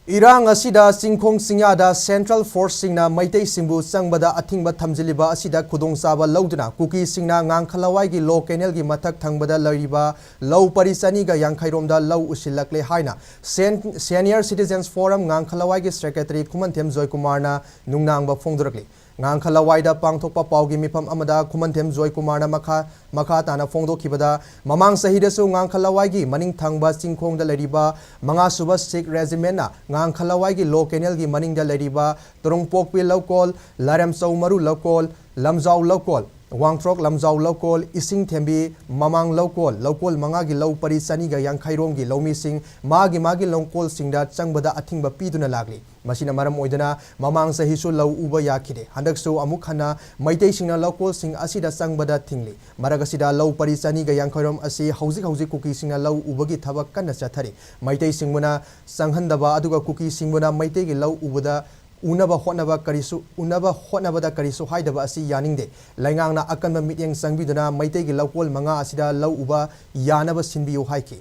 Irang asida singkhong singyada Central Force singna Meitei singbu changbada athingba thamjiliba asida khudongchaba lauduna Kuki Singna Ngangkha-Lawai gi law canal gi mathak thangbada lariba law Pari chani ga yankairomda law Usillakle haina Senior Citizens Forum Ngangkhalawai gi Secretary Khumanthem Joy Kumarna nungnangba fongdorakli Ngangkha-Lawai da pangthokpa paugi mifam amada Khumanthem Joy Kumarna makha tana fongdokhibada mamang sahidasu Ngangkha-Lawai gi maning thangba singkhong da lariba manga suba Sikh regiment na Ngangkha-Lawai gi law canal gi maning da lariba Torongpokpi local Laram Saumaru local Lamjau local Wangtrok Lamjau local Ising Thembi Mamang local manga gi law Pari chani ga yankairom gi lawmi sing magi longkol singda changbada athingba piduna lagli masina maram oidana mamang sahisu law uba yakhide handaksu amuk hana Meitei singna local sing asida changbada thingli maragasida law Pari chani ga yankairom asi hauzik Kuki singna law ubagi thabak kanna chathari Meitei singmuna sanghandaba aduga Kuki singmuna Meitei gi law ubada Unaba hotnaba karisu haidaba asi yaningde laingangna akanba mityeng sangbiduna Meitei gi lawkol manga asida law uba yanaba sinbiyu haiki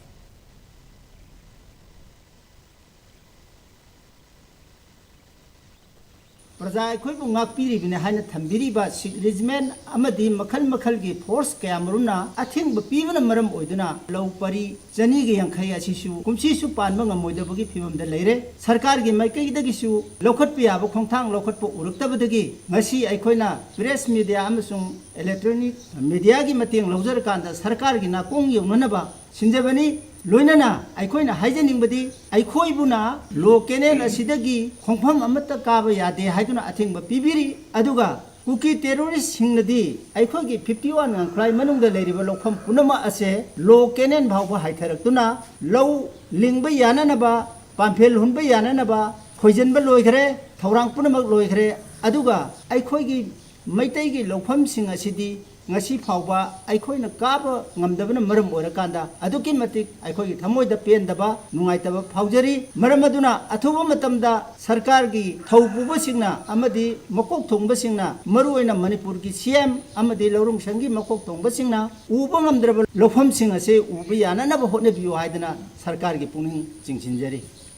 Prajai khoi bu ngakpiri bine haina thambiri ba regiment amadi makhal gi force kaya maruna athing ba pibana maram oiduna law Pari jani gi yankhai asisu kumsi su panba ngamoida bagi phibam da leire sarkar gi maikai dagi su lokhat piya ba khongthang lokhat po urukta badagi ngasi aikhoina press media amasung electronic media gi mateng lawjar kanda sarkar gi na kong yonana ba sinjabani loinana aikhoina haijaningbadi aikhoibuna lo kenen asidagi khongpham amata kaba yade haiduna athingba pibiri aduga Kuki terrorist hingnadi aikhogi 51 ngangkhlai manungda leiriba lokham punama ase lo kenen bhawba haitharaktuna law lingba yananaba pamphel hunba yananaba khoijenba loikhre thorang punamak loikhre aduga aikhogi Meitei gi lokham sing asidi ngasi phawba aikhoina kaba ngamdabana maram orakanda aduki matik aikhogi thamoida pendaba nungaitaba phawjari maram aduna athuba matamda sarkar gi thaupuba singna amadi makok thongba singna maruoina Manipur gi CM amadi lorung sangi makok thongba singna uba ngamdraba lokham sing ase uba yananaba hotnabiyo haidana sarkar gi puning chingsinjari